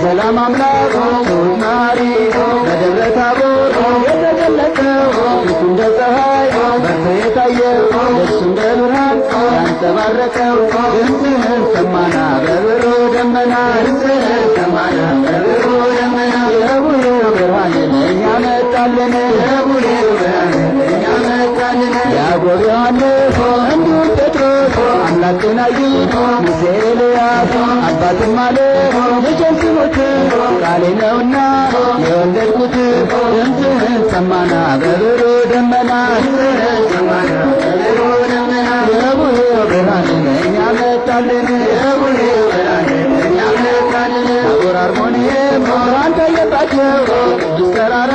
ሰላም አምላክ ሱማሪ በደብረ ታቦር የተገለጠው እሱ እንደ ፀሐይ በርቶ የታየው እሱ እንደ ብርሃን ያንጸባረቀው ድምፅህን ሰማና በብሩ ደመና ድምፅህን ሰማና በብሩ ደመና የቡሄ ብርሃን ለእኛ መጣልን የቡሄ ብርሃን ለእኛ መጣልን ያዕቆብ ዮሐንስ እንዲሁም ጴጥሮስ አምላክን አዩት ሙሴ ኤልያስ አባትም አለ ልጄን ስሙት ቃሌ ነውና የወለድኩት ድምፅህን ሰማና በብሩ ደመና ድምፅህን ሰማና በብሩ ደመና የቡሄ ብርሃን ለእኛ መጣልን የቡሄ ብርሃን ለእኛ መጣልን ታቦር አርሞንኤም ብርሃን ታየባቸው ቅዱስ ተራራ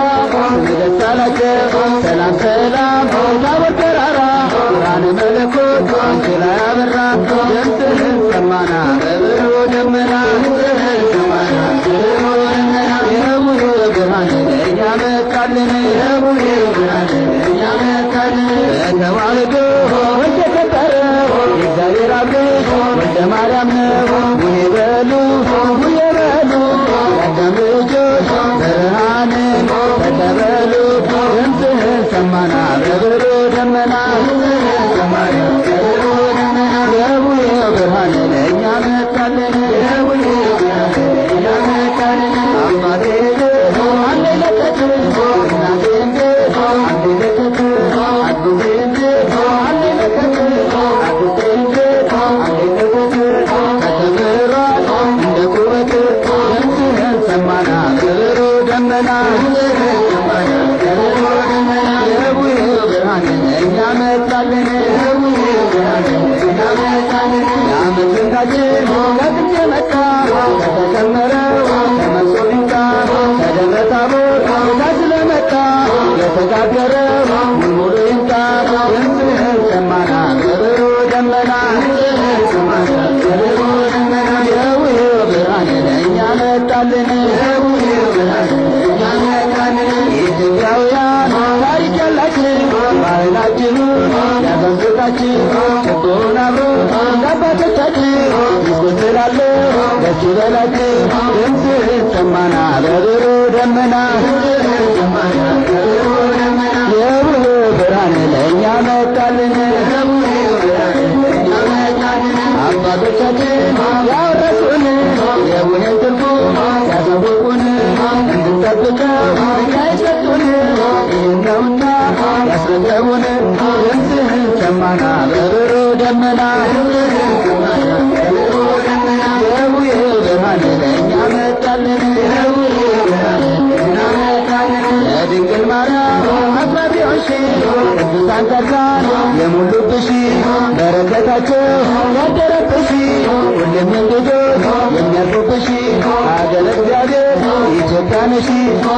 ደስ አላቸው ሰላም ሰላም ታቦር ተራራ ብርሃነ መለኮት አንቺ ላይ አበራ ድምፅህን ሰማና በብሩ ደመና ድምፅህን ሰማና በብሩ ደመና የቡሄ ብርሃን ለእኛ መጣልን የቡሄ ብርሃን ለእኛ መጣልን በተዋሕዶ እንደከበረው የእግዚአብሔር አብ ልጅ ወልደ ማርያም ነው ቡሄ በሉ ቡሄ በሉ የአዳም ልጆች ብርሃንን ተቀበሉ ድምፅህን ሰማና በብሩ ደመና ድምፅህን ሰማና በብሩ ደመና የቡሄ ብርሃን ለእኛ መጣልን የቡሄ ብርሃን ለእኛ መጣልን አባቴ አንዴ ለቀት እናቴ እንዴት አንዴ ለቀት አግዜ እንዴት አንዴ ለቀት አግዜ እንዴት አንዴ ለቀት ከተምሯል እንደ ቁበት ድምፅህን ሰማና በብሩ ደመና ድምፅህን ሰማና በብሩ ደመና የቡሄ ብርሃን ለእኛ መጣልን የቡሄ ብርሃን ለእኛ መጣልን የዓመት ስንቃችን ከጥንት የመጣ ከተከመረው ከመሶብ ይምጣ ከደብረ ታቦር ታች ስለመጣ የተጋገረው ሙሉ ይምጣ ድምፅህን ሰማና በብሩ ደመና ድምፅህን ሰማና በብሩ ደመና የቡሄ ብርሃን ለእኛ መጣልን የቡሄ ብርሃን ለእኛ መጣልን ኢትዮጵያውያን ታሪክ ያላችን ባህላችን ያዘንዝታችን ችቦውን አብሮ እንዳባቶቻችን ይስቆጥራለሁ ደስ ይበላችሁ ድምፅህን ሰማና በብሩ ደመና ድምፅህን ሰማና በብሩ ደመና የቡሄ ብርሃን ለእኛ መጣልን የቡሄ ብርሃን ለእኛ መጣልን አባቶቻችን ያወረሱን የቡሄን ትርጉም ያሳወቁን እንድንጠብቀው እኛ የሰጡን ይህን ነውና ያስረከቡን ድምፅህን ሰማና በብሩ ደመና ድምፅህን ሰማና በብሩ ደመና የቡሄ ብርሃን ለእኛ መጣልን የቡሄ ብርሃን ለእኛ መጣልን ለድንግል ማርያም አቅራቢዎች ቅዱሳን ጻድቃን የሞሉብሽ በረከታቸው ያደረብሽ ሁሉም እንግዶች የሚያርፉብሽ ሀገረ እግዚአብሔር ኢትዮጵያ ነሽ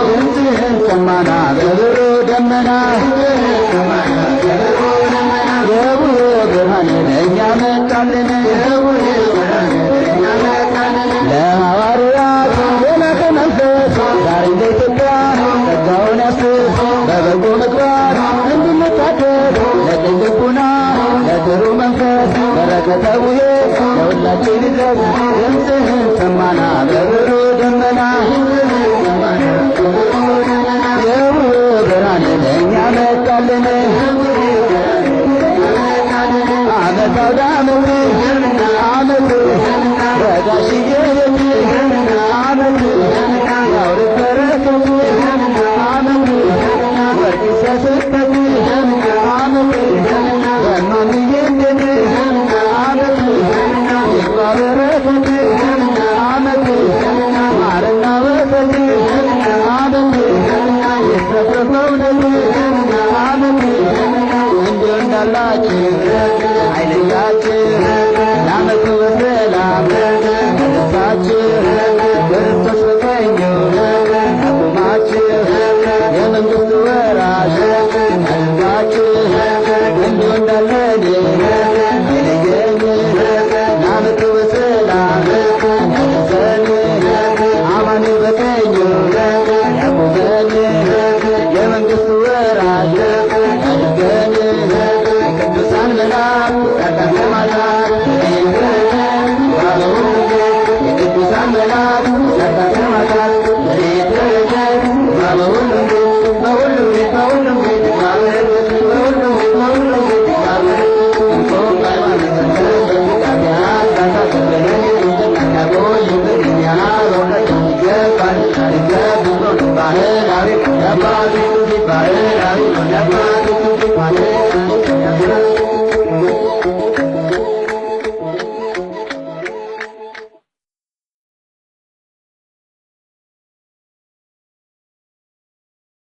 ድምፅህን ሰማና በብሩ ደመና ድምፅህን ሰማና በብሩ ደመና የቡሄ ብርሃን ለእኛ መጣልን የቡሄ ብርሃን ለእኛ መጣልን ለሐዋርያት የላከ መንፈስ ዛሬ እንደ ኢትዮጵያ ጸጋውን ያስብ በበጎ ምግባር እንድንታደግ ለቅን ልቡና ለጥሩ መንፈስ በረከተ ቡሄ ለሁላችን ይድረስ ድምፅህን ሰማና በብሩ ደመና ድምፅህን ሰማና በብሩ ደመና የቡሄ ብርሃን ለእኛ መጣልን የቡሄ ብርሃን ለእኛ መጣልን ዓመት አውደ ዓመት ረጋሽዬ ዓመት ያውርድ በረከቱ ዓመት ወርቅ ሲያስበት ዓመት በማንዬ እንዴት ዓመት ይግባ በረከት ዓመት ማርና ወተት ዓመት ይትረፍረፍ በእውነት ዓመት እንዲሁ እንዳላችሁ አይለያችሁ ለዓመቱ